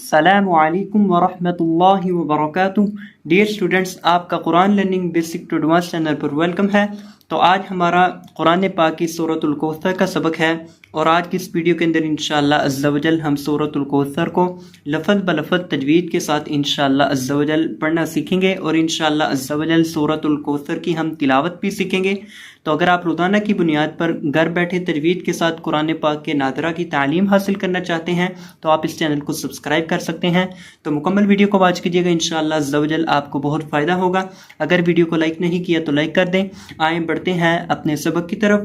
अस्सलामु अलैकुम वरहमतुल्लाहि वबरकातुहू। डियर स्टूडेंट्स, आपका Quran learning basic to advance channel पर वेलकम है। तो आज हमारा कुरान पाक की सूरतुल कौसर का सबक है और आज की इस वीडियो के अंदर इंशाअल्लाह अज़्ज़ा वजल हम सूरतुल कौसर को लफ़ज़ ब लफ़ज़ तजवीद के साथ इंशाअल्लाह अज़्ज़ा वजल पढ़ना सीखेंगे और इंशाअल्लाह अज़्ज़ा वजल सूरतुल कौसर की हम तिलावत भी सीखेंगे। तो अगर आप रोज़ाना की बुनियाद पर घर बैठे तजवीद के साथ कुरान पाक के नादरा की तालीम हासिल करना चाहते हैं तो आप इस चैनल को सब्सक्राइब कर सकते हैं। तो मुकम्मल वीडियो को वॉच कीजिएगा, इंशाअल्लाह अज़्ज़ा वजल आपको बहुत फ़ायदा होगा। अगर वीडियो को लाइक नहीं किया तो लाइक कर दें। आए बढ़ते हैं अपने सबक की तरफ।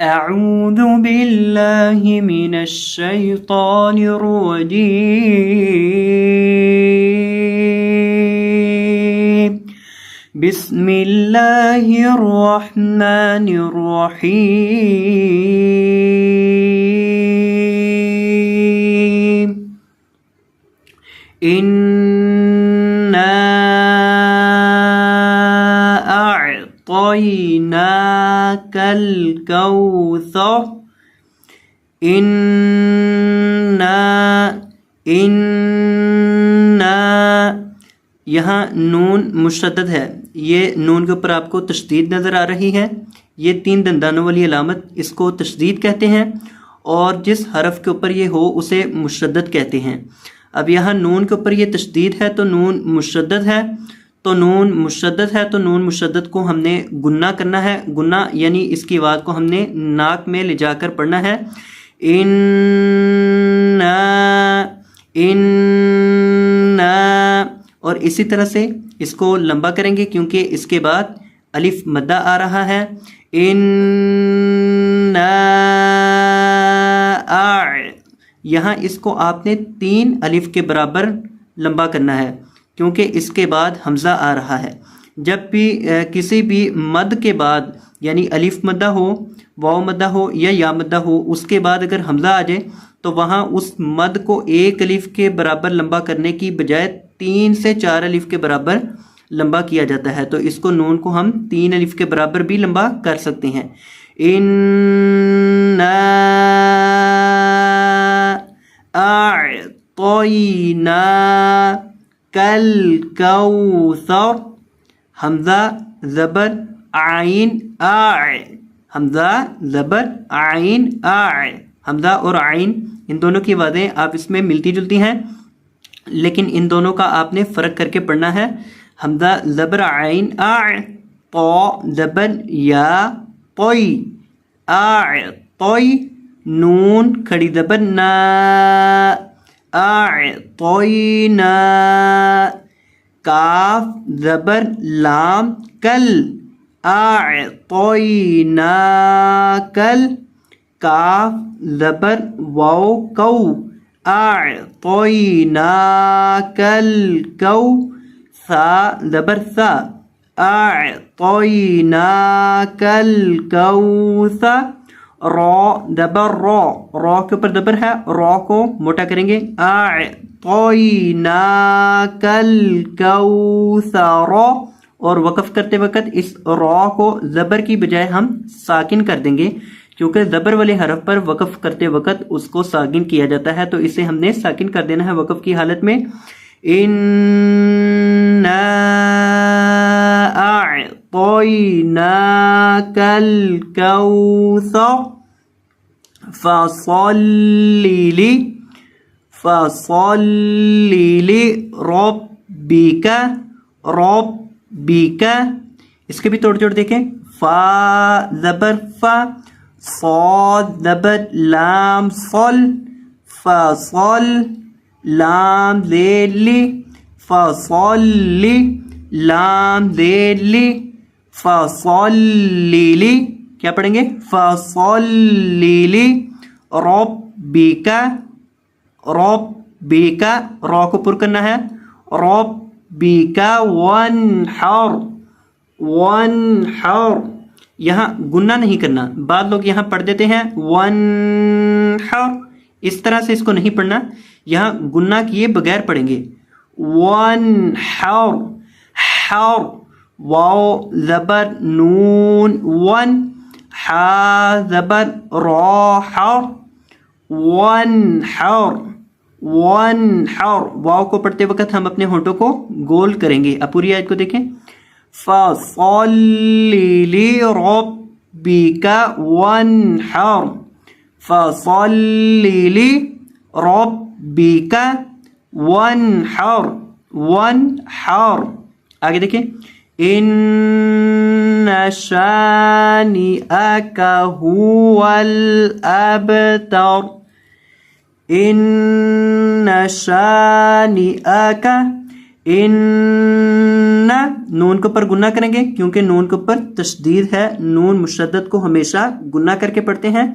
अऊज़ु बिल्लाहि मिनश शैतानिर रजीम। बिस्मिल्लाहिर रहमानिर रहीम। इन्ना अअतैनाकल कौसर। इन्ना यहाँ नून मुशद्दद है, ये नून के ऊपर आपको तशदीद नज़र आ रही है। ये तीन दंदानों वाली अलामत, इसको तशदीद कहते हैं और जिस हरफ के ऊपर ये हो उसे मुशद्दद कहते हैं। अब यहाँ नून के ऊपर ये तशदीद है तो नून मुशद्दद है, तो नून मुशद्दद को हमने गुन्ना करना है। गुन्ना यानी इसकी आवाज़ को हमने नाक में ले जाकर पढ़ना है। इन्ना और इसी तरह से इसको लंबा करेंगे क्योंकि इसके बाद अलिफ मद्दा आ रहा है। इन्ना यहाँ इसको आपने 3 अलिफ के बराबर लंबा करना है क्योंकि इसके बाद हमज़ा आ रहा है। जब भी किसी भी मद के बाद यानी अलिफ मद्दा हो, वाव मद्दा हो या या मद्दा हो, उसके बाद अगर हमज़ा आ जाए तो वहाँ उस मद को 1 अलिफ के बराबर लंबा करने की बजाय 3 से 4 अलिफ के बराबर लंबा किया जाता है। तो इसको नून को हम 3 अलिफ के बराबर भी लंबा कर सकते हैं। इन्ना अअतैनाकल कौसर। हमज़ा ज़बर आइन आ, हमज़ा ज़बर आइन आ। हमज़ा और आइन इन दोनों की आवाज़ें आप इसमें मिलती जुलती हैं, लेकिन इन दोनों का आपने फ़र्क करके पढ़ना है। हमज़ा ज़बर आइन आ, तो ज़बर या तोई आ तोई। नून खड़ी ज़बर ना आ तोई ना। काफ ज़बर लाम कल आ तोई ना कल। काफ ज़बर वाव कौ अअतैनाकल कौ। सा ज़बर सा अअतैनाकल कौसा। रॉ ज़बर रॉ, रॉ के ऊपर ज़बर है, रॉ को मोटा करेंगे। अअतैनाकल कौसर और वक़फ़ करते वक़्त इस रॉ को ज़बर की बजाय हम साकिन कर देंगे क्योंकि ज़बर वाले हरफ पर वक़फ़ करते वक़्त उसको साकिन किया जाता है, तो इसे हमने साकिन कर देना है वक़फ़ की हालत में। इन्ना अअतैनाकल कौसर फसल्लि लिरब्बिका। इसके भी तोड़ जोड़ देखें। फा ज़बर फा, सॉद ज़बर लाम सल, फसल लाम ज़ेली, फसल्लि लाम ज़ेली फसल्लि। क्या पढ़ेंगे? फसल्लि रब्बिका। रब्बिका रॉ को पुर करना है। रब्बिका वनहर। यहाँ गुन्ना नहीं करना, बाद लोग यहाँ पढ़ देते हैं वनहर, इस तरह से इसको नहीं पढ़ना। यहाँ गुन्ना किए बगैर पढ़ेंगे। वनहर हर, वाव ज़बर नून वन, हा ज़बर रॉ हर, वनहर वनहर, वाव को पढ़ते वक्त हम अपने होठों को गोल करेंगे। अब पूरी आयत को देखें, फसल्लि लिरब्बिका वनहर, फसल्लि लिरब्बिका वनहर, वनहर। आगे देखें, इन्न शानिअका हुवल अबतर, इन्न शानिअका, इन्न नून के ऊपर गुन्ना करेंगे क्योंकि नून के ऊपर तशदीद है, नून मुशद्दद को हमेशा गुन्ना करके पढ़ते हैं,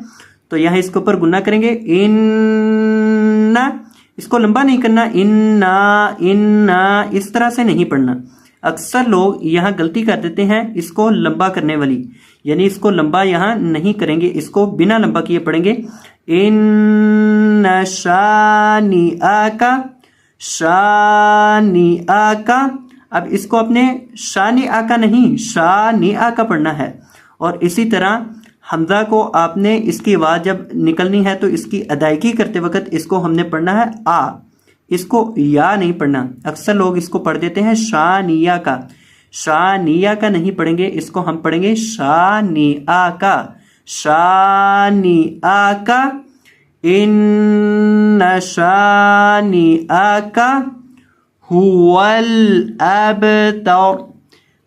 तो यहाँ इसके ऊपर गुन्ना करेंगे। इन्ना, इसको लंबा नहीं करना, इन्ना इन्ना इस तरह से नहीं पढ़ना। अक्सर लोग यहाँ गलती कर देते हैं इसको लंबा करने वाली, यानी इसको लंबा यहाँ नहीं करेंगे, इसको बिना लंबा किए पढ़ेंगे। इन्ना शानिअका, शानिअका। अब इसको अपने शानिअका नहीं शानिअका पढ़ना है। और इसी तरह हमजा को आपने इसकी आवाज़ जब निकलनी है तो इसकी अदायगी करते वक्त इसको हमने पढ़ना है आ, इसको या नहीं पढ़ना। अक्सर लोग इसको पढ़ देते हैं शानिया का, शानिया का नहीं पढ़ेंगे, इसको हम पढ़ेंगे शानिआ का, शानिआ का। इन्न शानिआ का हुवल अबतर,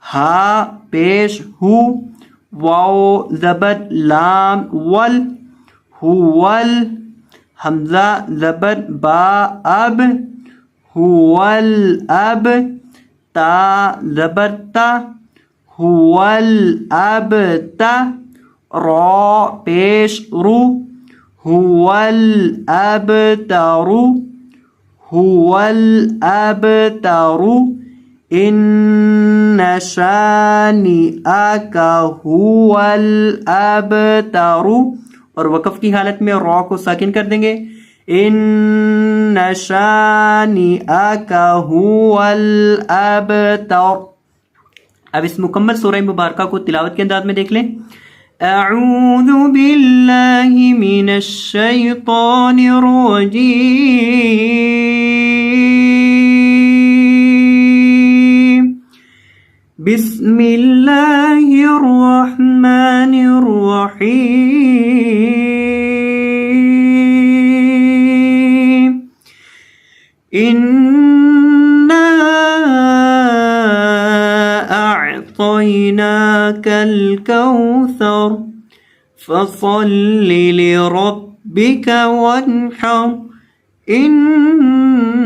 हा पेश हु, वाओ ज़बर लाम वल, हुवल, हमजा ज़बर बा अब, हुवल अब, ता ज़बर ता, हुवल अब ता, रा पेश रू, हुवल अब तारू, हुवल अब तारू। इन्न शानिअका हुवल अबतरू, और वक़फ़ की हालत में रॉ को साकिन कर देंगे। इन्न शानिअका हुवल अबतर। अब इस मुकम्मल सूरह मुबारका को तिलावत के अंदाज में देख लें। अऊज़ु बिल्लाहि मिनश शैतानिर रजीम, बिस्मिल्लाहिर रहमानिर रहीम। इन्ना अअतैनाकल कौसर, फसल्लि लिरब्बिका वन्हर, इन्न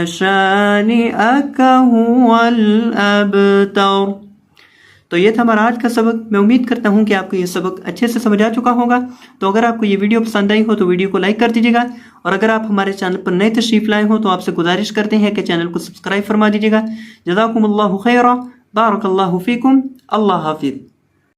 शानिअका हुवल अबतर। तो ये था हमारा आज का सबक। मैं उम्मीद करता हूँ कि आपको ये सबक अच्छे से समझ आ चुका होगा। तो अगर आपको ये वीडियो पसंद आई हो तो वीडियो को लाइक कर दीजिएगा, और अगर आप हमारे चैनल पर नए तशरीफ़ लाए हो तो आपसे गुजारिश करते हैं कि चैनल को सब्सक्राइब फरमा दीजिएगा। जज़ाकुमुल्लाहु खैरा, बारकल्लाहु फीकुम, अल्लाह हाफिज़।